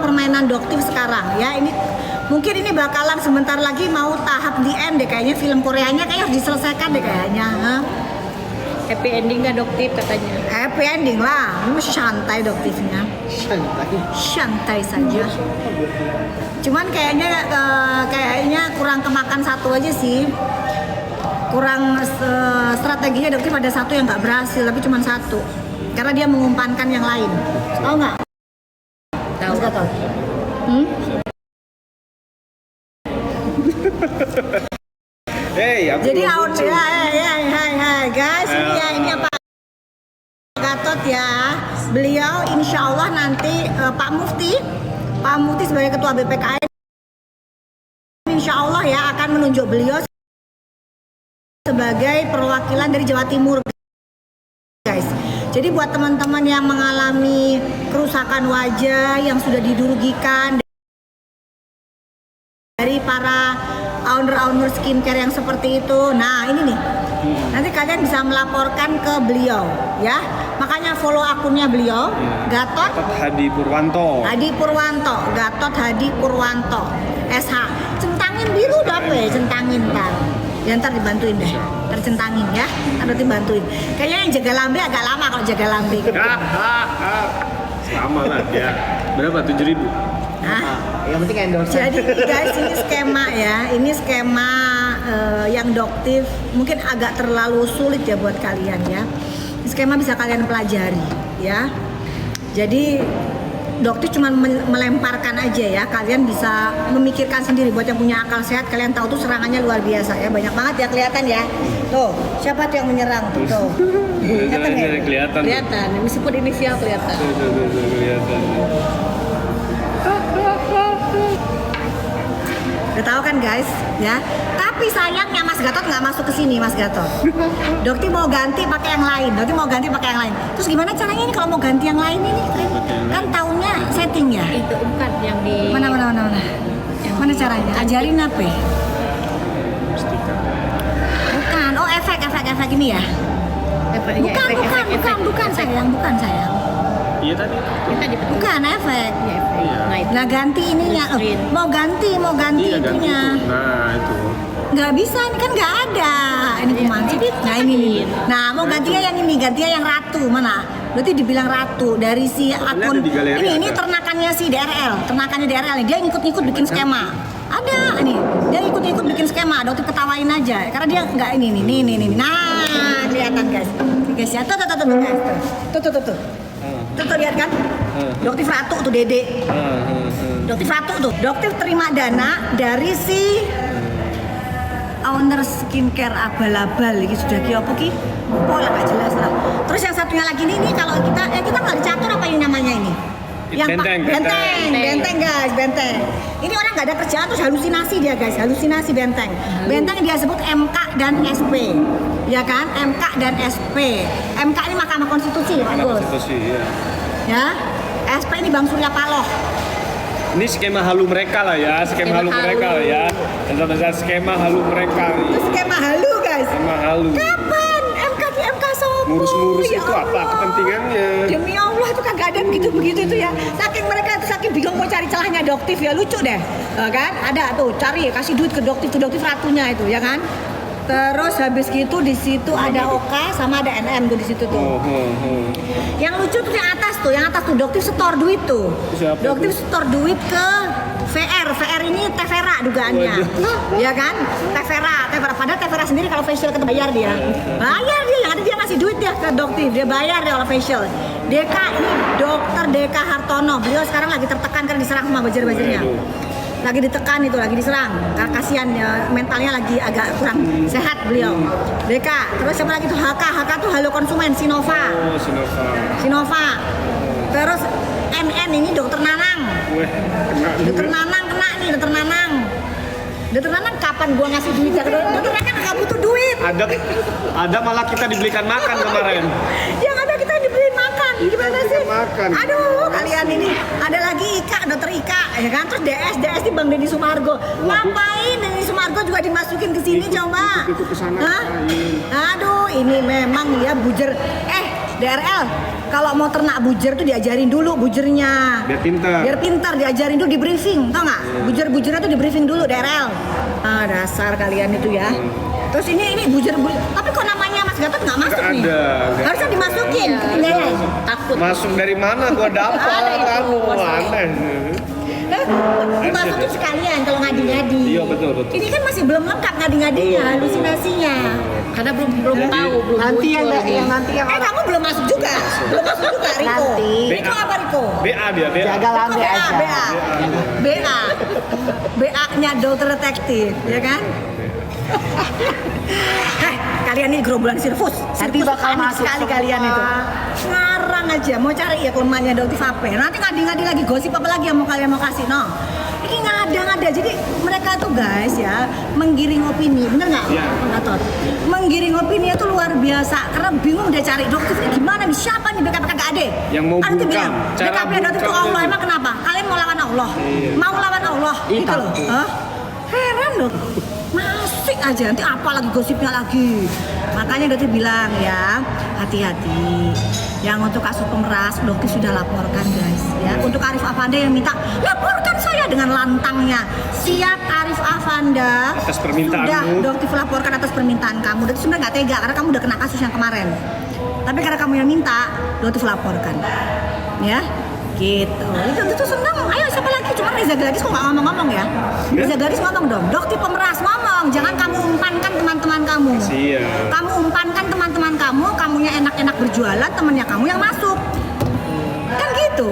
permainan doktif sekarang ya. Ini mungkin ini bakalan sebentar lagi mau tahap the end deh kayaknya, film Koreanya kayaknya harus diselesaikan deh kayaknya. Happy ending nggak doktif katanya? Happy ending lah, ini santai doktifnya. Santai saja. Cuman kayaknya kurang kemakan satu aja sih. Kurang strateginya doktif ada satu yang nggak berhasil, tapi cuma satu. Karena dia mengumpankan yang lain. Tahu nggak? Tahu. Nggak tahu. Hey, aku Jadi belum muncul. hai guys, ini apa? Gatot ya. Beliau insya Allah nanti Pak Mufti sebagai ketua BPKN insya Allah ya akan menunjuk beliau sebagai perwakilan dari Jawa Timur, guys. Jadi buat teman-teman yang mengalami kerusakan wajah yang sudah didurugikan dari para owner skincare yang seperti itu, nah ini nih, nanti kalian bisa melaporkan ke beliau ya. Makanya follow akunnya beliau, Gatot Hadi Purwanto. Gatot Hadi Purwanto SH. Centangin biru dapet, centangin ntar. Ya ntar dibantuin deh, tercentangin ya, ntar dibantuin. Kayaknya yang jaga lambe agak lama kalau jaga lambe. Selama lah ya. Berapa? 7.000? Yang penting endorse. Jadi guys, ini skema ya, ini skema yang doktif mungkin agak terlalu sulit ya buat kalian ya. Ini skema bisa kalian pelajari ya. Jadi doktif cuma melemparkan aja ya, kalian bisa memikirkan sendiri. Buat yang punya akal sehat, kalian tahu tuh serangannya luar biasa ya, banyak banget ya, kelihatan ya. Tuh, siapa tuh yang menyerang tuh? Tuh. Kelihatan nggak? Kelihatan, meskipun inisial kelihatan. Kelihatan. Udah tahu kan guys ya. Tapi sayangnya Mas Gatot nggak masuk ke sini, Mas Gatot. Dokti mau ganti pakai yang lain. Terus gimana caranya ini kalau mau ganti yang lain ini? Kan taunya setting ya. Itu bukan yang di Mana. Mana caranya? Ajarin apa? Bukan. Oh efek ini ya. Bukan sayang. Iya tadi. Kita di Bukan efek. Iya. Nah, itu. Nah ganti ininya. Screen. Mau ganti Iya, ganti itunya. itu. Nah, itu. Nggak bisa, ini kan nggak ada. Ini kuman sih. Nah ini nih. Nah mau gantinya yang ini, gantinya yang ratu mana? Berarti dibilang ratu dari si akun. ada di galeri Ini ada. ternakannya si DRL nih. Dia ikut bikin skema. Ada nih. Dia ikut bikin skema. Dokter ketawain aja. Karena dia nggak ini nih. Nah kelihatan guys. Nih, guys ya. Tuh guys. Tuh lihat kan? Dokter Ratu tuh Dede. Dokter Ratu tuh. Dokter terima dana dari si owner skincare abal-abal ini sudah ki apa ki? Pola nggak jelas lah. Terus yang satunya lagi ini kalau kita nggak dicatur apa ini namanya ini? Benteng guys, benteng. Ini orang nggak ada kerjaan terus halusinasi dia guys, benteng. Benteng dia sebut MK dan SP, ya kan? MK dan SP. MK ini Mahkamah Konstitusi, Pak Gus. Iya. Ya, SP ini Bang Surya Paloh. Ini skema halu mereka lah ya, skema halu mereka lah ya. Tentang skema halu mereka. Itu skema halu guys. Skema halu. Kapan MK sopo? Ngurus-ngurus Ya itu apa Allah. kepentingannya? Demi Allah itu kagak ada begitu itu ya. Saking mereka itu saking bingung mau cari celahnya doktif ya, lucu deh. Kan? Ada tuh cari kasih duit ke doktif ratunya itu ya kan. Terus habis gitu di situ ada Oka sama ada NM tuh di situ tuh. Yang lucu tuh yang atas tuh doktif setor duit tuh. Siapa Doktif tuh? setor duit ke VR ini Tevera dugaannya. Ya kan? Tevera. Padahal Tevera sendiri kalau facial kita bayar dia. Bayar dia, yang ada dia ngasih duit dia ke doktif. Dia bayar dia kalau facial. ini Dokter Deka Hartono. Beliau sekarang lagi tertekan karena diserang sama bajir-bajirnya. Lagi ditekan itu, lagi diserang. Karena kasihan ya, mentalnya lagi agak kurang sehat beliau. Deka. Terus siapa lagi tuh HK tuh Halo Konsumen Sinova. Oh, Sinova. Terus NN ini Dokter Nanang. Dokter Nanang kena nih, Dokter Nanang. Dokter Nanang kapan gua ngasih duit ya? Dokter Nanang nggak butuh duit. Ada malah kita dibelikan makan kemarin. Yang ada kita dibeliin makan. Gimana sih? Makan. Aduh, kalian ini ada lagi Ika, Dokter Ika, ya kan? Terus DS di Bang Deddy Sumargo. Ngapain Deddy Sumargo juga dimasukin ke sini coba? Ikut ke sana. Hah? Aduh, ini memang ya bujer. DRL kalau mau ternak bujer tuh diajarin dulu bujernya. Biar pintar. Diajarin dulu di briefing, tau nggak? Bujer-bujernya tuh di briefing dulu DRL. Ah, dasar kalian itu ya. Terus ini bujer, tapi kok namanya Mas Gatot nggak masuk nih? Nggak Harusnya dimasukin, ketinggalan. Takut. Masuk dari mana gua dapat? Ada itu, Kamu masalahnya. aneh. Dimasukin sekalian kalau ngadi-ngadi. Iya, betul. Ini kan masih belum lengkap ngadi-ngadinya, halusinasinya. Karena belum tahu, belum Nanti yang muncul ini. nanti yang Kamu belum masuk juga, Riko. Nanti. Riko apa Riko? BA dia, BA. jaga lambe BA, aja. BA-nya dokter detektif, ya kan? Kalian ini gerombolan sirkus. Nanti bakal panik masuk sekali semua. kalian itu. Ngarang aja, mau cari ya kelemahannya dokter apa? Nanti ngadi-ngadi lagi gosip apa lagi yang kalian mau kasih, no? Ini ngada-ngada, jadi mereka tuh guys ya menggiring opini, bener nggak? Iya. Gatot? Menggiring opini itu luar biasa karena bingung dia cari dokter ini gimana nih, siapa nih BKP kagak ada? Yang mau Kan itu bungkam, bilang, cara BKP dokter itu bungkamnya Allah, itu. emang kenapa? Kalian mau lawan Allah? Iya. Mau lawan Allah? Gitu loh. takut. Hah? Heran loh, masih aja nanti apa lagi gosipnya lagi. Makanya dokter bilang ya, hati-hati. Yang untuk kasus pemeras, dokter sudah laporkan guys ya. Untuk Arif Afanda yang minta, laporkan saya dengan lantangnya. Siap Arif Afanda. Atas permintaanmu. Sudah dokter laporkan atas permintaan kamu. Dokter sebenarnya nggak tega karena kamu udah kena kasus yang kemarin. Tapi karena kamu yang minta, dokter laporkan. Ya. Gitu. Itu senang. Ayo siapa lagi? Cuma Reza Gadis kok nggak ngomong-ngomong ya? Reza Gadis ngomong dong. Dokter pemeras ngomong. Jangan kamu umpankan teman-teman kamu. Iya. Kamu umpankan teman-teman kamu. Kamunya enak-enak berjualan. Temennya kamu yang masuk. Kan gitu.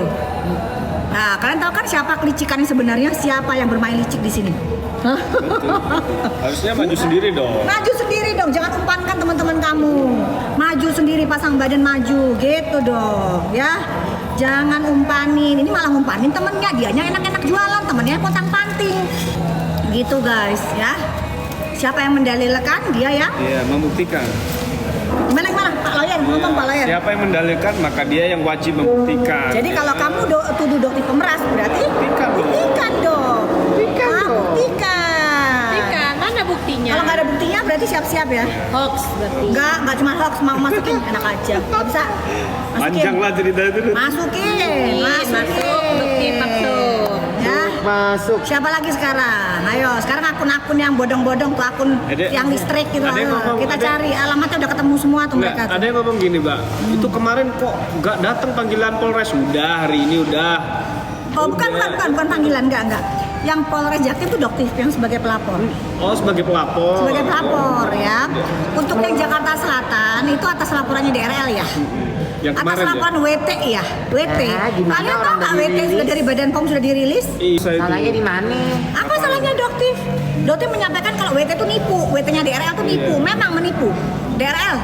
Nah, kalian tahu kan siapa kelicikan yang sebenarnya? Siapa yang bermain licik di sini? Harusnya maju sendiri dong. Maju sendiri dong, jangan umpankan teman-teman kamu. Maju sendiri, pasang badan maju, gitu dong, ya. Jangan umpanin, ini malah umpanin temennya, dianya enak-enak jualan, temennya pontang-panting. Gitu guys, ya. Siapa yang mendalilkan? Dia yang Iya, membuktikan. gimana Pak Lawyer, ngomong Pak Lawyer. Siapa yang mendalilkan maka dia yang wajib membuktikan. Jadi kalau kamu tuduh dokter pemeras berarti Buktikan dong. buktikan dong. Buktikan dong. Buktikan. Ikan, mana buktinya? Kalau nggak ada buktinya berarti siap-siap ya. Hoax berarti. Nggak cuma hoax, mau masukin enak aja. Nggak bisa. Panjang lah cerita itu. Masukin. Masuk, dokter masuk. Ya. Masuk. Siapa lagi sekarang? Ayo, sekarang akun-akun yang bodong-bodong tuh akun Ada- yang listrik gitu. ada yang ngomong, Kita ada- cari alamatnya udah ketemu semua tuh Enggak, mereka tuh. ada yang ngomong gini, Mbak. Itu kemarin kok nggak datang panggilan Polres? Udah, hari ini udah. Oh, bukan panggilan, enggak. Yang Polres Jaktim itu dokter yang sebagai pelapor. Oh, sebagai pelapor. Sebagai pelapor ya. Untuk yang Jakarta Selatan itu atas laporannya DRL ya. Yang Atas kemarin ya? laporan WT ya, WT. Gimana Kalian tahu orang nggak udah WT sudah dirilis? dari Badan POM sudah dirilis? Iya, itu. Salahnya di mana? Apa salahnya dokter? Dokter menyampaikan kalau WT itu nipu, WT-nya DRL itu nipu, Iya. memang menipu. DRL.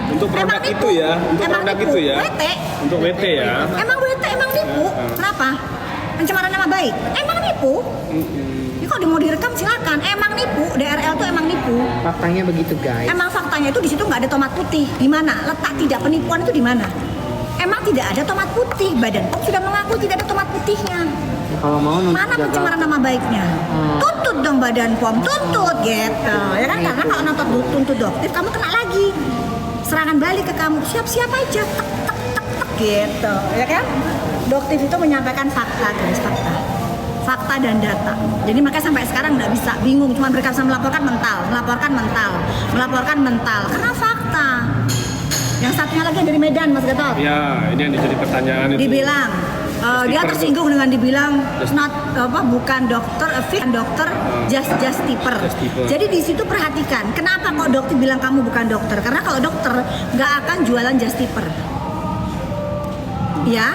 Untuk produk Emang itu nipu. ya, untuk Emang produk nipu. itu ya. WT. Untuk WT ya. Emang WT emang nipu. Kenapa? Pencemaran nama baik. Emang nipu. Ini kalau mau direkam silakan. Emang nipu. DRL itu emang nipu. Faktanya begitu guys. Emang faktanya itu di situ nggak ada tomat putih. Di mana? Letak tidak penipuan itu di mana? Emang tidak ada tomat putih. Badan POM sudah mengaku tidak ada tomat putihnya. Kalau mau nuntut Mana jaga- pencemaran nama baiknya? Tuntut dong Badan POM, tuntut gitu. Ya kan? Karena kalau tuntut dokter, kamu kena lagi. Serangan balik ke kamu. Siap-siap aja. Tek tek tek tek gitu. Ya kan? Dokter itu menyampaikan fakta guys, fakta dan data. Jadi makanya sampai sekarang nggak bisa, bingung, cuma berkata melaporkan mental. Karena fakta. Yang satunya lagi dari Medan, Mas Gatot. Ya, ini yang jadi pertanyaan itu. Dibilang dia Justiper tersinggung dengan dibilang bukan dokter, dokter just tipper. Just tipper. Jadi di situ perhatikan, kenapa kok dokter bilang kamu bukan dokter? Karena kalau dokter nggak akan jualan just tipper. Ya,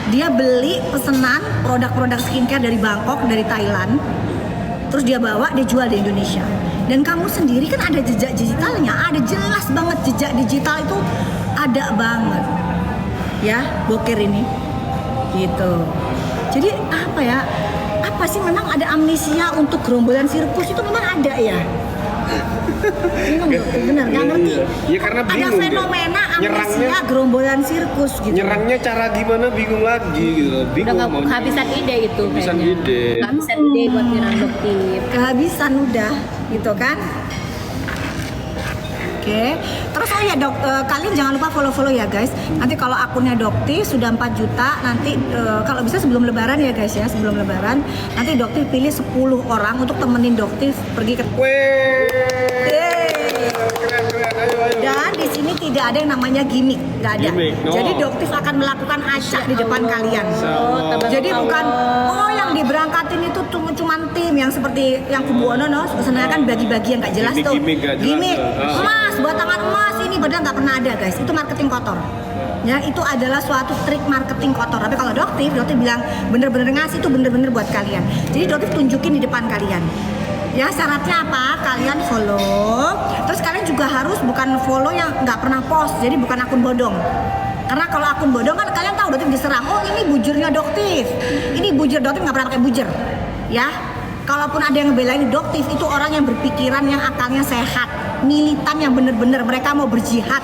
dia beli pesanan produk-produk skincare dari Bangkok, dari Thailand, terus dia bawa, dia jual di Indonesia. Dan kamu sendiri kan ada jejak digitalnya, ada jelas banget jejak digital itu ada banget. Ya, Bokir ini. Gitu. Jadi apa ya? Apa sih memang ada amnesia untuk gerombolan sirkus itu memang ada ya? Bingung loh, bener nggak ngerti. Iya, karena Ada bingung dia. fenomena amnesia Nyerangnya- gerombolan sirkus gitu. Nyerangnya cara gimana bingung lagi gitu. Udah Bingung nggak mau kehabisan ide itu Kehabisan kayaknya. ide. Kehabisan ide buat nyerang dokter. Kehabisan udah gitu kan. Oke. Terus oh ya dok, kalian jangan lupa follow ya guys. Nanti kalau akunnya Dokti sudah 4 juta, nanti kalau bisa sebelum lebaran ya guys ya, sebelum lebaran nanti Dokti pilih 10 orang untuk temenin Dokti pergi ke Keren, ayo. dan di sini tidak ada yang namanya gimmick, nggak ada. Gimmick, no. Jadi Doktif akan melakukan acak di depan kalian. Insyaallah. Jadi bukan yang diberangkatin itu cuma tim yang seperti yang Kubuono no, sebenarnya kan bagi-bagi yang nggak jelas tuh. Gimmick nggak jelas Gimmick, tuh. emas, buat tangan emas ini padahal nggak pernah ada guys. Itu marketing kotor. Ya itu adalah suatu trik marketing kotor. Tapi kalau Doktif bilang bener-bener ngasih itu bener-bener buat kalian. Jadi Doktif tunjukin di depan kalian. Ya syaratnya apa? Kalian follow. Terus kalian juga harus bukan follow yang nggak pernah post. Jadi bukan akun bodong. Karena kalau akun bodong kan kalian tahu Doktif diserang. Oh ini bujurnya Doktif. Ini bujur Doktif nggak pernah pakai bujur. Ya. Kalaupun ada yang ngebelain Doktif itu orang yang berpikiran yang akalnya sehat, militan yang bener-bener mereka mau berjihad.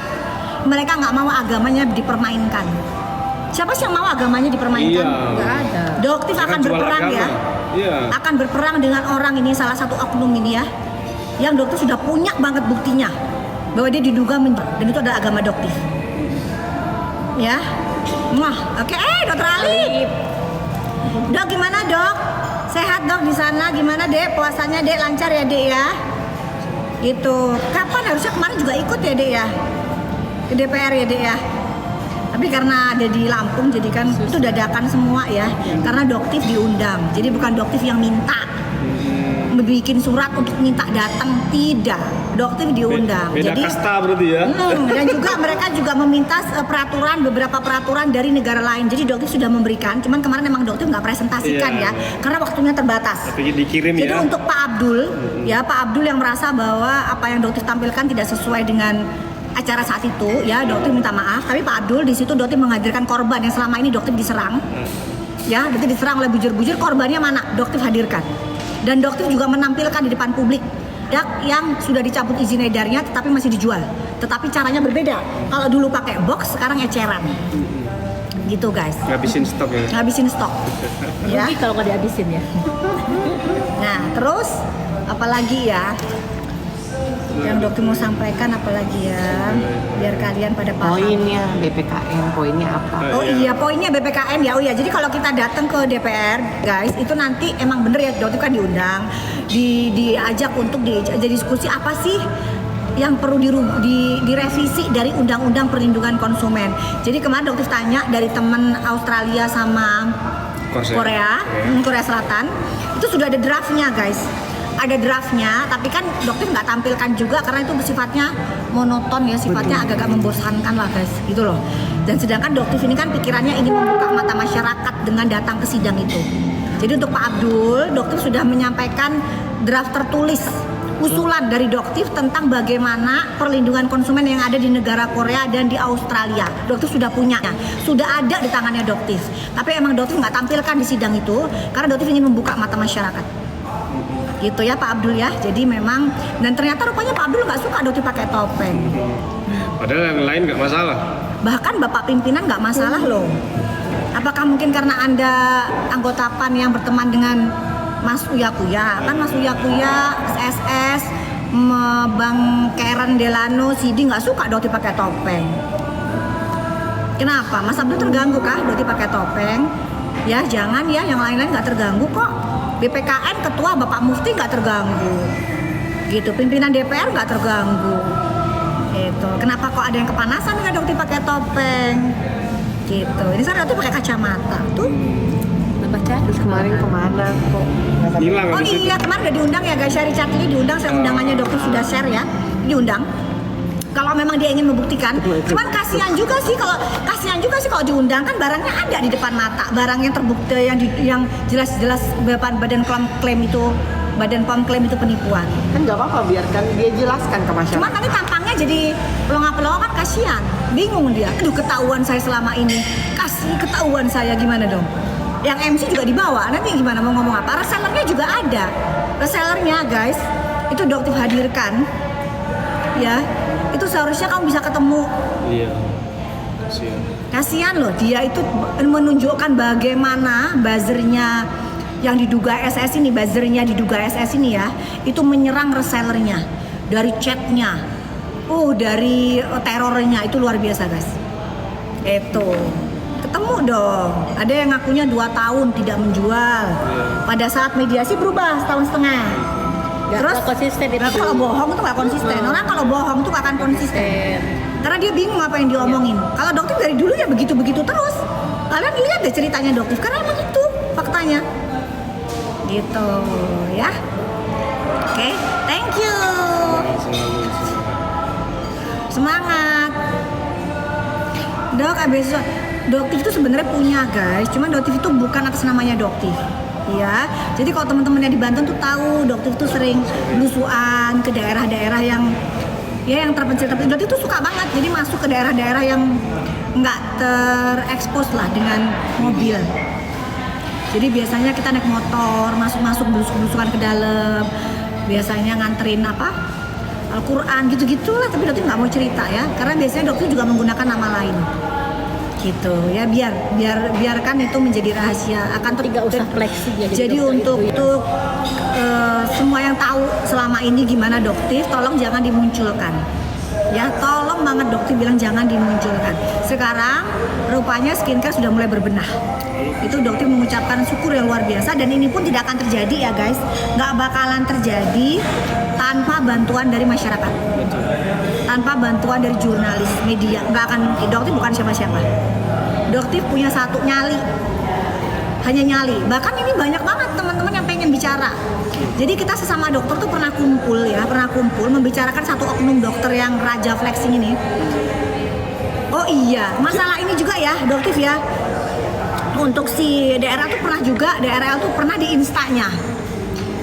Mereka nggak mau agamanya dipermainkan. Siapa sih yang mau agamanya dipermainkan? Iya. Nggak ada. Doktif Jangan akan jual berperang agama. ya. Iya. Akan berperang dengan orang ini, salah satu oknum ini ya, yang Doktif sudah punya banget buktinya bahwa dia diduga dan itu adalah agama Doktif. Ya, oke, Dokter Ali. Dok gimana dok? Sehat dok di sana? Gimana dek? Puasanya dek lancar ya dek ya? Gitu. Kapan harusnya kemarin juga ikut ya dek ya? Ke DPR ya dek ya? Tapi karena ada di Lampung jadi kan itu dadakan semua ya. Karena Doktif diundang. Jadi bukan Doktif yang minta. Bikin surat untuk minta datang, tidak. Doktif diundang. Beda Jadi kasta berarti ya. dan juga mereka juga meminta beberapa peraturan dari negara lain. Jadi Doktif sudah memberikan, cuman kemarin memang Doktif nggak presentasikan Iya. ya, karena waktunya terbatas. Tapi dikirim Jadi ya. untuk Pak Abdul, ya Pak Abdul yang merasa bahwa apa yang Doktif tampilkan tidak sesuai dengan acara saat itu, ya Doktif minta maaf. Tapi Pak Abdul di situ Doktif menghadirkan korban yang selama ini Doktif diserang. Ya, Doktif diserang oleh bujur-bujur, korbannya mana? Doktif hadirkan. Dan Doktif juga menampilkan di depan publik dak yang sudah dicabut izin edarnya tetapi masih dijual. Tetapi caranya berbeda. Kalau dulu pakai box, sekarang eceran. Gitu guys. Ngabisin stok ya. Ngabisin stok. Ya. Rugi kalau nggak dihabisin ya. Nah, terus apalagi ya? Yang Doktif mau sampaikan apalagi ya? Biar kalian pada paham. Poinnya BPKN, poinnya apa? Oh iya, poinnya BPKN ya. Oh iya, jadi kalau kita datang ke DPR, guys, itu nanti emang bener ya, Doktif kan diundang, diajak untuk jadi diskusi apa sih yang perlu direvisi dari Undang-Undang Perlindungan Konsumen. Jadi kemarin Doktif tanya dari teman Australia sama Korea Selatan, itu sudah ada draftnya, guys. Ada draftnya, tapi kan Doktif nggak tampilkan juga karena itu sifatnya monoton ya, sifatnya agak-agak membosankan lah guys, gitu loh. Dan sedangkan Doktif ini kan pikirannya ingin membuka mata masyarakat dengan datang ke sidang itu. Jadi untuk Pak Abdul, Doktif sudah menyampaikan draft tertulis usulan dari Doktif tentang bagaimana perlindungan konsumen yang ada di negara Korea dan di Australia. Doktif sudah punya, sudah ada di tangannya Doktif. Tapi emang Doktif nggak tampilkan di sidang itu karena Doktif ingin membuka mata masyarakat. Gitu ya Pak Abdul ya. Jadi memang, dan ternyata rupanya Pak Abdul nggak suka Doktif pakai topeng. Padahal yang lain nggak masalah. Bahkan Bapak pimpinan nggak masalah loh. Apakah mungkin karena Anda anggota PAN yang berteman dengan Mas Uya Kuya? Kan Mas Uya Kuya, SS, Bang Karen Delano, Sidi nggak suka Doktif pakai topeng. Kenapa? Mas Abdul terganggu kah Doktif pakai topeng? Ya jangan ya, yang lain-lain nggak terganggu kok. BPKN ketua Bapak Mufti nggak terganggu, gitu. Pimpinan DPR nggak terganggu, gitu. Kenapa kok ada yang kepanasan nggak Doktif pakai topeng, gitu. Ini saya Doktif pakai kacamata, tuh. Baca. Terus kemarin kemana kok? Hilang Oh habis itu. iya, kemarin udah diundang ya guys, Syari Chatli diundang, saya undangannya Doktif sudah share ya, diundang. Kalau memang dia ingin membuktikan, cuman kasihan juga sih kalau diundang kan barangnya ada di depan mata, barang yang terbukti yang jelas-jelas Badan POM klaim itu penipuan. Kan nggak apa-apa, biarkan dia jelaskan ke masyarakat. Cuman nanti tampangnya jadi pelongo-pelongo kan kasihan, bingung dia. Aduh ketahuan saya selama ini, ketahuan saya gimana dong? Yang MC juga dibawa, nanti gimana mau ngomong apa? Resellernya juga ada, resellernya guys, itu Doktif hadirkan, ya. Itu seharusnya kamu bisa ketemu. Iya. Kasihan. Kasihan loh, dia itu menunjukkan bagaimana buzzernya yang diduga SS ini, buzzernya diduga SS ini ya, itu menyerang resellernya dari chatnya, Dari terornya itu luar biasa guys. Itu ketemu dong. Ada yang ngakunya 2 tahun tidak menjual. Pada saat mediasi berubah setahun setengah. Terus konsisten itu. nah, kalau bohong itu nggak konsisten. Orang kalau bohong itu nggak akan konsisten. Karena dia bingung apa yang diomongin. Kalau dokter dari dulu ya begitu-begitu terus. Kalian lihat deh ceritanya dokter. Karena emang itu faktanya. Gitu ya. Oke, thank you. Semangat. Dok, abis Doktif itu sebenarnya punya guys, cuman Doktif itu bukan atas namanya Doktif. Ya, jadi kalau teman-teman yang di Banten tuh tahu Doktif tuh sering belusuan ke daerah-daerah yang yang terpencil. Doktif tuh suka banget, jadi masuk ke daerah-daerah yang nggak terekspos lah dengan mobil. Jadi biasanya kita naik motor, masuk belusukan ke dalam. Biasanya nganterin Al-Quran gitu-gitulah, tapi Doktif nggak mau cerita ya, karena biasanya Doktif juga menggunakan nama lain. Gitu ya, biarkan itu menjadi rahasia. Akan tidak usah fleksi ya. Jadi untuk semua yang tahu selama ini gimana Doktif, tolong jangan dimunculkan. Ya, tolong banget Doktif bilang jangan dimunculkan. Sekarang rupanya skincare sudah mulai berbenah. Itu Doktif mengucapkan syukur yang luar biasa, dan ini pun tidak akan terjadi ya guys. Nggak bakalan terjadi tanpa bantuan dari masyarakat, tanpa bantuan dari jurnalis, media. Nggak akan. Doktif bukan siapa-siapa. Doktif punya satu nyali, hanya nyali. Bahkan ini banyak banget teman-teman yang pengen bicara. Jadi kita sesama dokter tuh pernah kumpul membicarakan satu oknum dokter yang raja flexing ini. Oh iya, masalah ini juga ya Doktif ya. Untuk si DRL tuh pernah di instanya.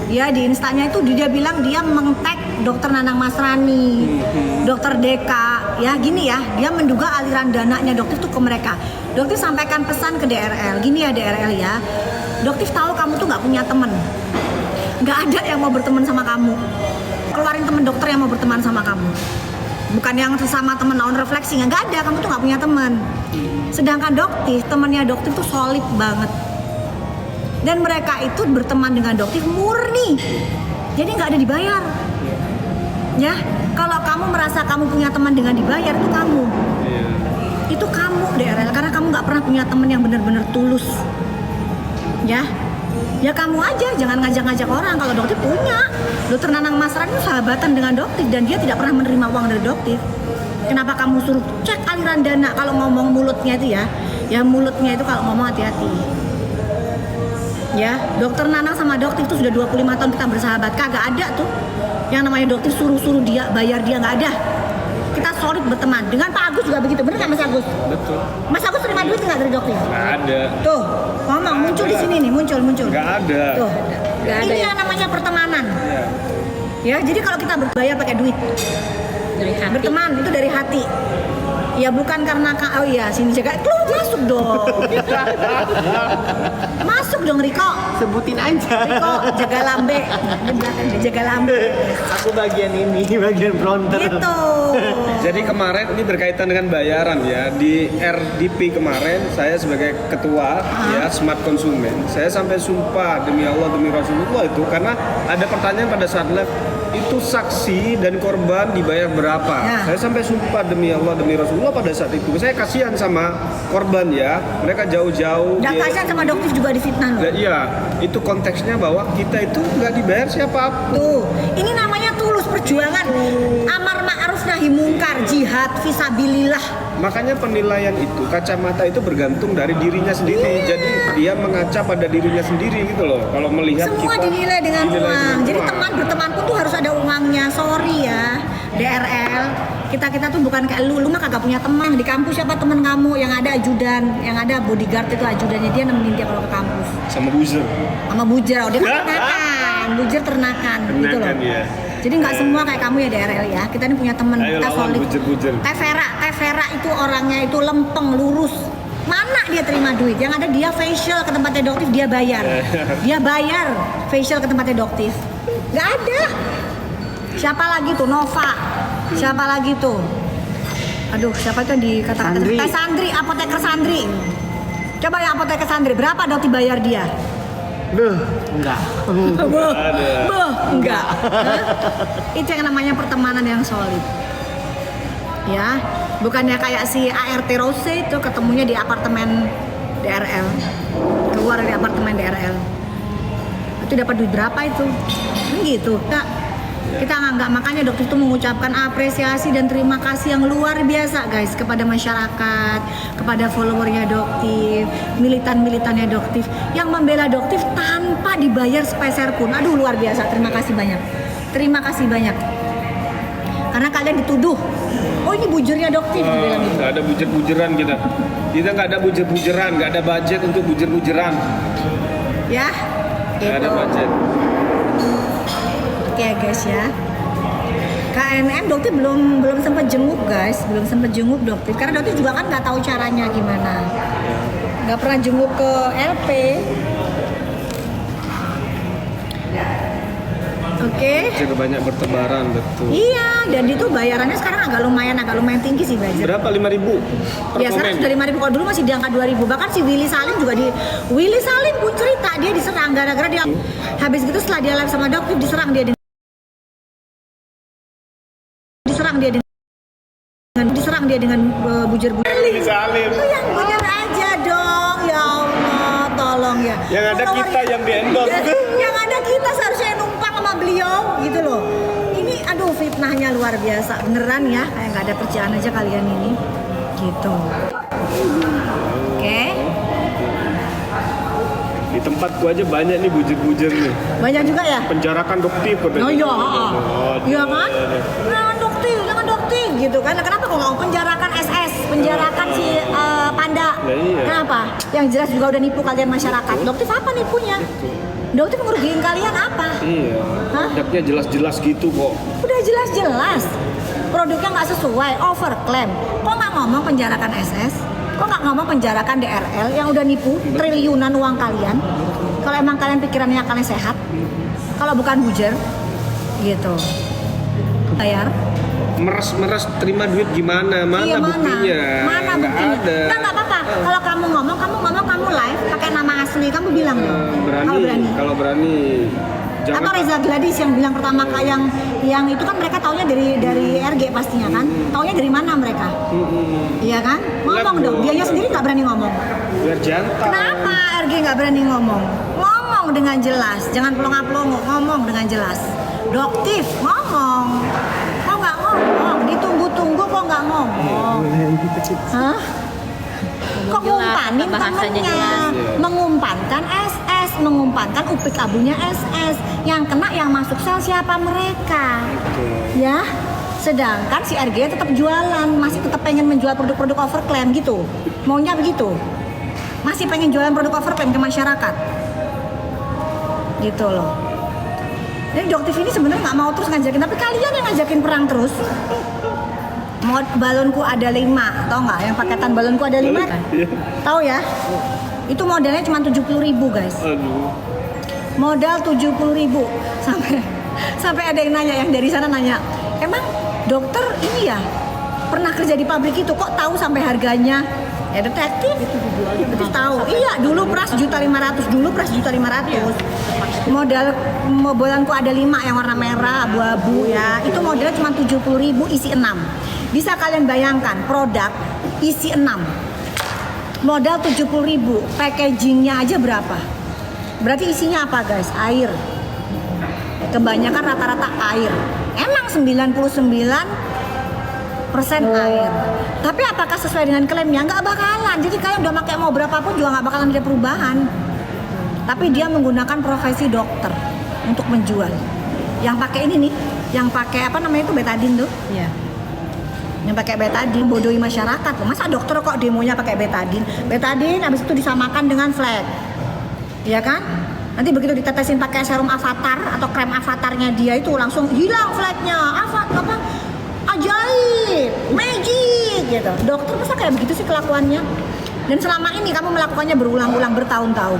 Ya, di instanya itu dia bilang dia meng-tag Dokter Nanang Masrani, Dokter Deka, ya gini ya, dia menduga aliran dananya Doktif tuh ke mereka. Doktif sampaikan pesan ke DRL, gini ya DRL ya, Doktif tahu kamu tuh nggak punya temen, nggak ada yang mau berteman sama kamu. Keluarin temen dokter yang mau berteman sama kamu, bukan yang sesama temen on refleksi, nggak ada, kamu tuh nggak punya temen. Sedangkan Doktif, temennya Doktif tuh solid banget. Dan mereka itu berteman dengan Doktif murni, jadi nggak ada dibayar. Ya, kalau kamu merasa kamu punya teman dengan dibayar, itu kamu. Itu kamu DRL, karena kamu nggak pernah punya teman yang benar-benar tulus. Ya kamu aja, jangan ngajak-ngajak orang. Kalau Doktif punya, Dokter Nanang Masrani itu sahabatan dengan Doktif dan dia tidak pernah menerima uang dari Doktif. Kenapa kamu suruh cek aliran dana? Kalau ngomong mulutnya itu ya mulutnya itu kalau ngomong hati-hati. Ya, Dokter Nanang sama Doktif itu sudah 25 tahun kita bersahabat. Kagak ada tuh yang namanya Doktif suruh dia, bayar dia, nggak ada. Kita solid berteman. Dengan Pak Agus juga begitu, bener nggak Mas Agus? Betul. Mas Agus terima duit nggak dari Doktif? Nggak ada. Tuh, ngomong muncul di sini nih, muncul. Nggak ada. Tuh, Nggak ada ini ya. yang namanya pertemanan. Ya, jadi kalau kita berbayar pakai duit, Dari hati. berteman itu dari hati. Ya bukan karena sini jaga, masuk dong. Masuk dong Riko. Sebutin aja. Riko jaga lambe. Jaga lambe. Aku bagian ini, bagian fronter. Gitu. Jadi kemarin ini berkaitan dengan bayaran ya. Di RDP kemarin saya sebagai ketua ya Smart Konsumen, saya sampai sumpah demi Allah demi Rasulullah itu, karena ada pertanyaan pada saat live, itu saksi dan korban dibayar berapa? Ya. Saya sampai sumpah demi Allah demi Rasulullah pada saat itu. Saya kasihan sama korban ya. Mereka jauh-jauh. Gak kasihan sama Doktif juga difitnah loh. Ya, iya, itu konteksnya bahwa kita itu nggak dibayar siapapun. Tuh, ini namanya tulus perjuangan. Amar ma'ruf nahi mungkar, jihad fisabilillah. Makanya penilaian itu, kacamata itu bergantung dari dirinya sendiri. Jadi dia mengaca pada dirinya sendiri gitu loh. Kalau melihat Semua kita dinilai dengan uang. Jadi uang. teman berteman pun tuh harus ada uangnya. Sorry ya, DRL. Kita tuh bukan kayak lu mah kagak punya teman. Di kampus siapa teman kamu? Yang ada ajudan, yang ada bodyguard itu ajudannya dia nemenin dia kalau ke kampus. Sama buzzer. Sama bujer, dia kan ternakan, bujer ternakan gitu loh. Ternakan, iya. Jadi nggak semua kayak kamu ya DRL ya. Kita ini punya teman, Ayo kita lawan solid. bujer-bujer. Teh Vera itu orangnya itu lempeng, lurus. Mana dia terima duit? Yang ada dia facial ke tempatnya Doktif, dia bayar. Dia bayar facial ke tempatnya Doktif. Nggak ada. Siapa lagi tuh? Nova. Siapa lagi tuh? Aduh, siapa itu yang dikatakan? Sandri. Teh Sandri, apoteker Sandri. Coba yang apoteker Sandri, berapa Doktif bayar dia? Enggak. Enggak. Hah? Itu yang namanya pertemanan yang solid. Ya, bukannya kayak si ART Rose itu ketemunya di apartemen DRL, keluar dari apartemen DRL. Itu dapat duit berapa itu? Kan gitu. Kita nggak, makanya dokter itu mengucapkan apresiasi dan terima kasih yang luar biasa guys kepada masyarakat, kepada followernya Doktif, militan-militannya Doktif yang membela Doktif tanpa dibayar sepeser pun. Aduh luar biasa, terima kasih banyak. Terima kasih banyak. Karena kalian dituduh, oh ini bujurnya Doktif, bilang gitu. Nggak ada bujur-bujeran kita. Kita nggak ada bujur-bujeran, nggak ada budget untuk bujur-bujeran. Ya, Nggak ada gitu. budget. Oke guys ya. KNM Doktif belum sempat jenguk guys, belum sempat jenguk Doktif karena Doktif juga kan nggak tahu caranya gimana. Nggak pernah jenguk ke LP. Oke. Jadi banyak bertebaran, betul. Iya, dan itu bayarannya sekarang agak lumayan tinggi sih budget. Berapa? 5.000 per Ya sekarang komen? sudah 5.000, kalau dulu masih di angka 2.000. Bahkan si Willy Salim juga Willy Salim pun cerita dia diserang gara-gara dia habis gitu setelah dia live sama Doktif diserang dia dengan bujur-bujur. Willy Salim. Itu yang bener aja dong, ya Allah, tolong ya. Yang ada kita yang di-endorse. Yang ada kita seharusnya numpang sama beliau gitu loh. Ini aduh fitnahnya luar biasa beneran ya, kayak nggak ada kerjaan aja kalian ini gitu. Oke. Di tempatku aja banyak nih bujur-bujur nih. Banyak juga ya? Penjarakan Doktif katanya. Oh iya, Oh, iya kan? Jangan dokter gitu kan? Kenapa kok nggak mau penjarakan SS, penjarakan si Panda? Nah, iya. Kenapa? Yang jelas juga udah nipu kalian masyarakat. Dokter apa nipunya? Dokter ngerugiin kalian apa? Iya. Hah? Produknya jelas-jelas gitu kok. Udah jelas-jelas produknya nggak sesuai, overclaim. Kok nggak ngomong penjarakan SS? Kok nggak ngomong penjarakan DRL yang udah nipu triliunan uang kalian? Kalau emang kalian pikirannya kalian sehat, kalau bukan bujur, gitu. Bayar. Meres-meres terima duit gimana? Mana Iya, buktinya? Mana Nggak buktinya? ada. Nggak apa-apa. Kalau kamu ngomong kamu live pakai nama asli, kamu bilang dong. Kalau berani. Jangan Atau Reza Gladys yang bilang pertama yang itu kan mereka taunya dari RG pastinya kan? Taunya dari mana mereka? Iya kan? Ngomong dong. Dianya sendiri nggak berani ngomong. biar jantan. Kenapa RG nggak berani ngomong? Ngomong dengan jelas, jangan pelongo-pelongo. Ngomong dengan jelas. Doktif ngomong. Kok nggak ngomong? Ditunggu-tunggu kok nggak ngomong? Hah? Kok ngumpanin bahasanya temennya, jelas. mengumpankan SS, mengumpankan upik abunya SS, yang kena yang masuk sel siapa mereka, ya. Sedangkan si RG tetap jualan, masih tetap pengen menjual produk-produk overclaim gitu, maunya begitu, masih pengen jualan produk overclaim ke masyarakat, gitu loh. Jadi Doktif ini sebenarnya nggak mau terus ngajakin, tapi kalian yang ngajakin perang terus. Mau balonku ada 5, tau nggak? Yang paketan balonku ada 5, Iya. tahu ya? Itu modalnya cuma 70.000 guys. Aduh. Modal 70.000 sampai ada yang nanya, yang dari sana nanya, emang dokter ini ya pernah kerja di pabrik itu kok tahu sampai harganya? Ya detektif tahu. Iya, dulu pras 1.500.000, dulu pras 1.500.000. Modal mobilanku ada 5 yang warna merah, abu-abu ya. Itu modalnya cuma 70.000 isi 6. Bisa kalian bayangkan produk isi 6. Modal 70.000, packagingnya aja berapa? Berarti isinya apa guys? Air. Kebanyakan rata-rata air. Emang 99% air. Tapi apakah sesuai dengan klaimnya? Nggak bakalan. Jadi kalian udah pakai mau berapapun juga nggak bakalan ada perubahan. Tapi dia menggunakan profesi dokter untuk menjual. Yang pakai ini nih, yang pakai apa namanya itu betadin tuh? Iya. Yang pakai betadin bodohi masyarakat. Masa dokter kok demonya pakai betadin? Betadin habis itu disamakan dengan flag. Iya kan? Nanti begitu ditetesin pakai serum avatar atau krem avatarnya dia itu langsung hilang flagnya. Avatar apa? Ajaib, magic gitu. Dokter masa kayak begitu sih kelakuannya? Dan selama ini kamu melakukannya berulang-ulang bertahun-tahun.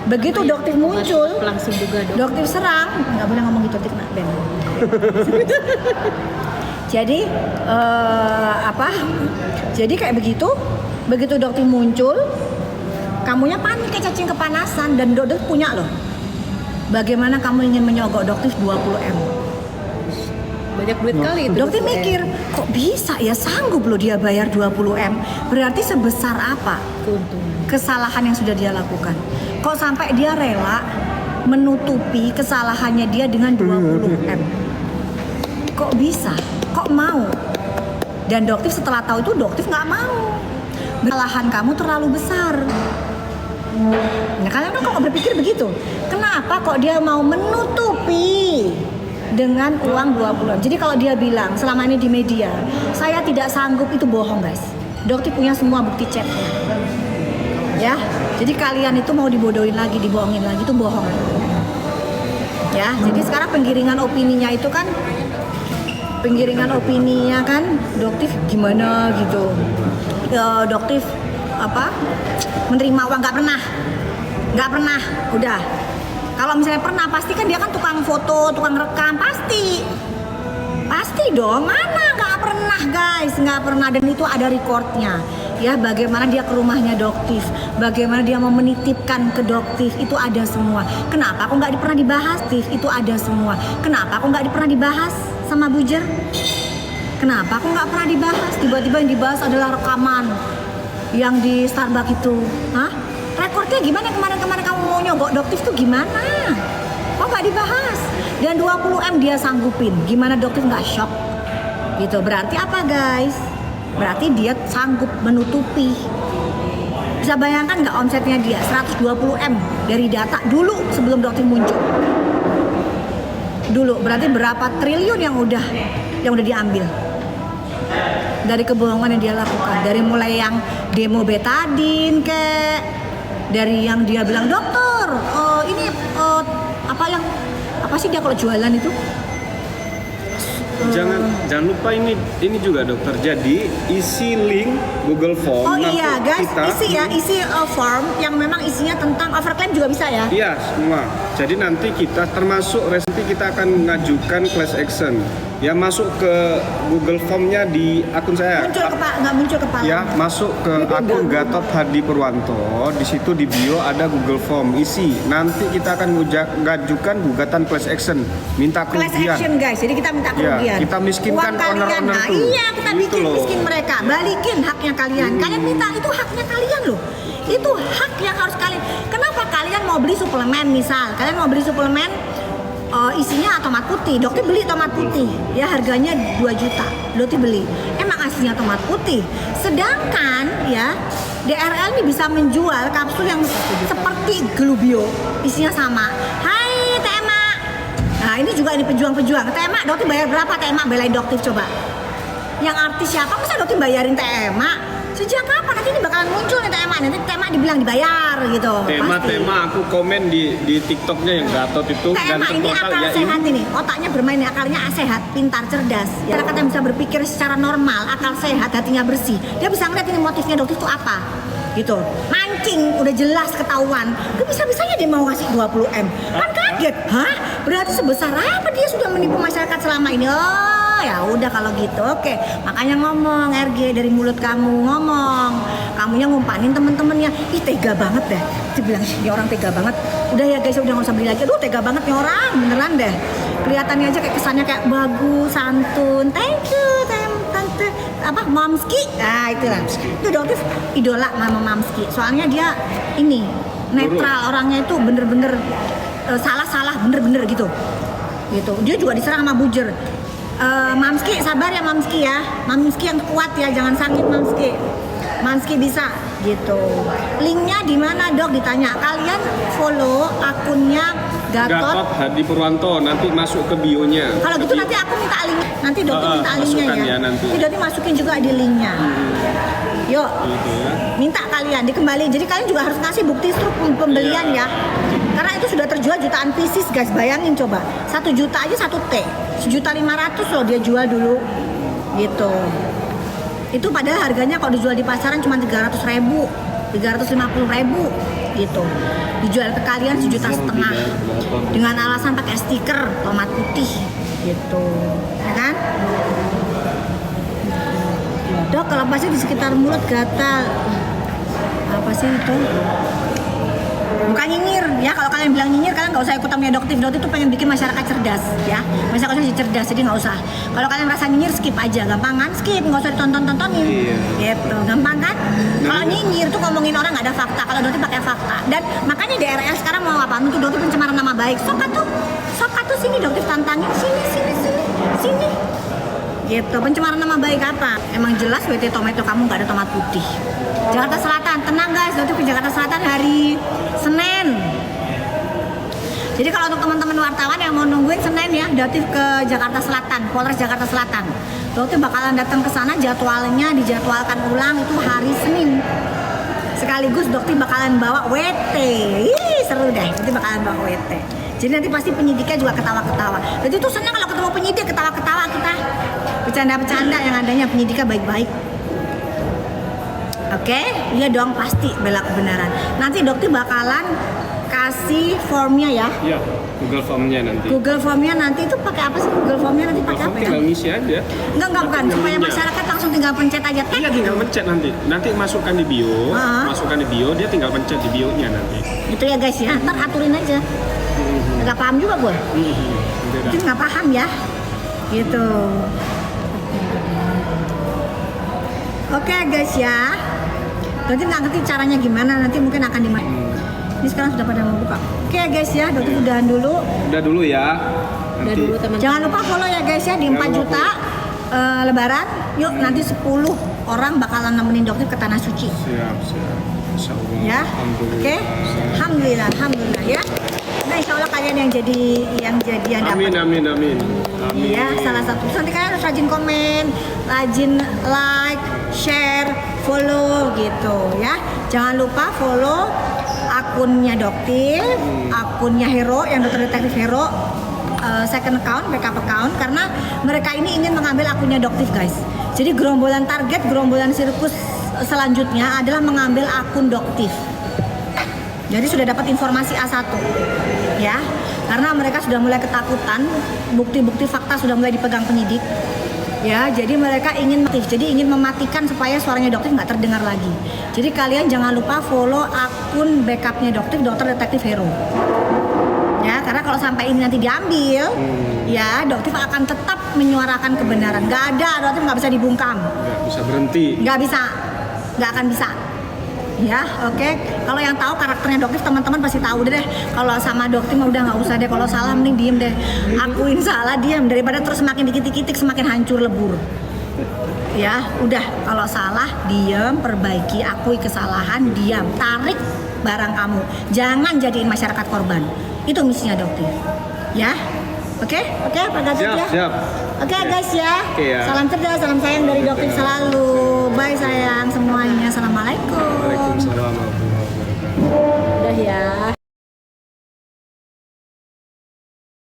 Begitu Doktif muncul, Langsung juga dok. Doktif serang, nggak boleh ngomong gitu, tik nak Ben. Jadi Jadi kayak begitu Doktif muncul, kamunya panik kayak cacing kepanasan dan Doktif punya loh. Bagaimana kamu ingin menyogok Doktif 20M? banyak duit kali itu. Dokter mikir, kok bisa ya sanggup loh dia bayar 20M? Berarti sebesar apa Keuntungan. kesalahan yang sudah dia lakukan? Kok sampai dia rela menutupi kesalahannya dia dengan 20M? Kok bisa? Kok mau? Dan dokter setelah tahu itu dokter nggak mau. Kesalahan kamu terlalu besar. Nah, kalian kan kok berpikir begitu? Kenapa kok dia mau menutupi dengan uang 20? Jadi kalau dia bilang selama ini di media, saya tidak sanggup, itu bohong guys. Dokter punya semua bukti chatnya. Ya, jadi kalian itu mau dibodohin lagi, dibohongin lagi, itu bohong. Ya, jadi sekarang penggiringan opininya itu kan, dokter gimana gitu. Dokter apa? Menerima uang nggak pernah, udah. Kalau misalnya pernah, pasti kan dia kan tukang foto, tukang rekam, pasti dong. Mana nggak pernah guys, nggak pernah. Dan itu ada recordnya, ya. Bagaimana dia ke rumahnya Doktif, bagaimana dia mau menitipkan ke Doktif, itu ada semua. Kenapa kok nggak pernah dibahas, Tif? Itu ada semua. Kenapa kok nggak pernah dibahas sama Bujer? Kenapa kok nggak pernah dibahas? Tiba-tiba yang dibahas adalah rekaman yang di Starbucks itu. Hah? Rekornya gimana kemarin-kemarin kamu mau nyogok Doktif tuh gimana? Kok nggak dibahas? Dan 20M dia sanggupin. Gimana Doktif nggak shock? Gitu. Berarti apa guys? Berarti dia sanggup menutupi. Bisa bayangkan nggak omsetnya dia 120M dari data dulu sebelum Doktif muncul. Dulu berarti berapa triliun yang udah diambil dari kebohongan yang dia lakukan. Dari mulai yang demo betadin dari yang dia bilang dokter ini apa sih dia kalau jualan itu Jangan lupa ini juga dokter. Jadi isi link Google Form. Oh iya guys, kita, isi form yang memang isinya tentang overclaim juga bisa ya? Iya semua. Jadi nanti kita termasuk nanti kita akan mengajukan class action. Ya masuk ke Google Formnya di akun saya. Nggak muncul kepala. Ya masuk ke akun Gatot Hadi Purwanto. Di situ di bio ada Google Form. Isi. Nanti kita akan mengajukan gugatan class action. Minta kerugian. Class action guys. Jadi kita minta kerugian. Ya, kita miskinkan owner-owner itu. Iya, kita bikin miskin mereka. Balikin haknya kalian. Kalian minta, itu haknya kalian loh. Itu hak yang harus kalian. Kenapa kalian mau beli suplemen misal? Kalian mau beli suplemen isinya tomat putih. Dokter beli tomat putih. Ya harganya 2 juta. Dokter beli. Emang aslinya tomat putih. Sedangkan ya DRL ini bisa menjual kapsul yang seperti Glubio. Isinya sama. Hai Tema. Nah ini juga ini pejuang-pejuang. Tema, Dokter bayar berapa Tema belain Dokter coba? Yang artis siapa? Masa Dokter bayarin Tema? Sejak kapan? Nanti ini bakalan muncul nih Tema. Nanti Tema dibilang dibayar gitu. Tema aku komen di TikToknya yang Gatot itu. Tema ini akal sehat ini. Otaknya bermain, akalnya sehat, pintar, cerdas. Ya. Masyarakat yang bisa berpikir secara normal, akal sehat, hatinya bersih. Dia bisa ngeliat ini motifnya Dokter itu apa. Gitu. Mancing, udah jelas ketahuan. Bisa-bisanya dia mau ngasih 20M. Kan kaget. Hah? Berarti sebesar apa dia sudah menipu masyarakat selama ini? Oh, ya udah kalau gitu. Oke. Makanya ngomong RG dari mulut kamu ngomong. Kamunya ngumpanin temen-temennya. Ih, tega banget deh. Dia bilang, "Ya orang tega banget." Udah ya guys, udah nggak usah beli lagi. Aduh, tega banget nih orang. Beneran deh. Kelihatannya aja kayak kesannya kayak bagus, santun. Thank you, tante apa Mamski. Nah, itulah. Itu Dokter idola Mama Mamski. Soalnya dia ini netral, orangnya itu bener-bener salah bener-bener gitu. Dia juga diserang sama Bujer. Mamski sabar ya Mamski ya. Mamski yang kuat ya, jangan sakit Mamski. Mamski bisa gitu. Linknya di mana Dok? Ditanya. Kalian follow akunnya Gatot Hadi Purwanto, nanti masuk ke bionya. Kalau gitu nanti aku minta link. Nanti Dokter minta linknya ya. Nanti. Dokter masukin juga di linknya. Yuk, gitu ya. Minta kalian dikembali. Jadi kalian juga harus ngasih bukti struk pembelian ya. Karena itu sudah terjual jutaan pieces guys. Bayangin coba, 1 juta aja 1 T. 1.500.000 loh dia jual dulu. Gitu. Itu padahal harganya kalau dijual di pasaran cuma 300.000, 350.000 gitu. Dijual ke kalian 1,5 juta dengan alasan pakai stiker tomat putih gitu, ya kan? Dok, kelapasnya di sekitar mulut gatal. Apa sih itu? Bukan nyinyir ya, kalau kalian bilang nyinyir kalian nggak usah ikut namanya doktif. Doktif itu pengen bikin masyarakat cerdas ya, masyarakat jadi cerdas, jadi nggak usah. Kalau kalian merasa nyinyir skip aja, gampang kan? Skip, nggak usah ditontonin. Iya. Gitu, gampang kan? Kalau nyinyir tuh ngomongin orang nggak ada fakta, kalau doktif pakai fakta. Dan makanya di RL sekarang mau apa? Untuk doktif pencemaran nama baik. Sok tuh sini doktif tantangin, sini. Gitu, pencemaran nama baik apa? Emang jelas WT Tomato kamu nggak ada tomat putih. Jakarta Selatan, tenang guys, doktif ke Jakarta Selatan hari Senin. Jadi kalau untuk teman-teman wartawan yang mau nungguin Senin ya, doktif ke Jakarta Selatan, Polres Jakarta Selatan. Doktif bakalan datang ke sana, jadwalnya dijadwalkan ulang itu hari Senin. Sekaligus doktif bakalan bawa WT. Ih, seru deh, doktif bakalan bawa WT. Jadi nanti pasti penyidiknya juga ketawa-ketawa. Jadi tuh senang kalau ketemu penyidik ketawa-ketawa kita. Bercanda-bercanda yang adanya penyidiknya baik-baik. Oke, iya dong pasti bela kebenaran. Nanti dokter bakalan kasih formnya ya. Iya, Google Formnya nanti. Google Formnya nanti itu pakai apa sih? Google Formnya nanti pakai apa ya? Tinggal ngisi aja. Enggak bukan. Supaya masyarakat langsung tinggal pencet aja. Iya, tinggal pencet nanti. Nanti masukkan di bio, dia tinggal pencet di bio-nya nanti. Itu ya guys ya. Ntar aturin aja. Nggak paham juga gue. Itu nggak paham ya. Gitu. Oke guys ya. Nanti nggak ngerti caranya gimana. Nanti mungkin akan Ini sekarang sudah pada mau buka. Oke guys ya. Dokter udahan dulu. Udah dulu ya. Udah dulu teman-teman. Jangan lupa follow ya guys ya di 4 juta Lebaran. Yuk nanti 10 orang bakalan nemenin dokter ke Tanah Suci. Siap. Insya Allah. Ya. Oke. Alhamdulillah ya. Nah, insya Allah kalian yang dapat. Amin. Iya, salah satu. Terus nanti kalian harus rajin komen, rajin like, share, follow gitu ya. Jangan lupa follow akunnya Doktif, akunnya Hero yang Dokter Detektif Hero, second account, backup account, karena mereka ini ingin mengambil akunnya Doktif guys. Jadi gerombolan sirkus selanjutnya adalah mengambil akun Doktif. Jadi sudah dapat informasi A1 ya, karena mereka sudah mulai ketakutan, bukti-bukti fakta sudah mulai dipegang penyidik ya, jadi mereka ingin mematikan supaya suaranya Doktif nggak terdengar lagi. Jadi kalian jangan lupa follow akun backupnya Doktif, Dokter Detektif Hero ya, karena kalau sampai ini nanti diambil ya, Doktif akan tetap menyuarakan kebenaran. Nggak ada, Doktif nggak bisa dibungkam, Nggak bisa berhenti. nggak akan bisa. Ya, oke. Kalau yang tahu karakternya Doktif, teman-teman pasti tahu deh. Kalau sama Doktif mah udah nggak usah deh. Kalau salah mending diem deh. Akuin salah, diem, daripada terus semakin dikit-dikit semakin hancur lebur. Ya, udah. Kalau salah diem, perbaiki, akui kesalahan, diam, tarik barang kamu. Jangan jadiin masyarakat korban. Itu misinya Doktif. Ya. Oke, Pak Gatot ya. Siap. Oke guys ya. Oke, ya. Salam cerdas, salam sayang dari Doktif selalu. Bye sayang semuanya. Assalamualaikum. Waalaikumsalam warahmatullahi wabarakatuh. Udah ya.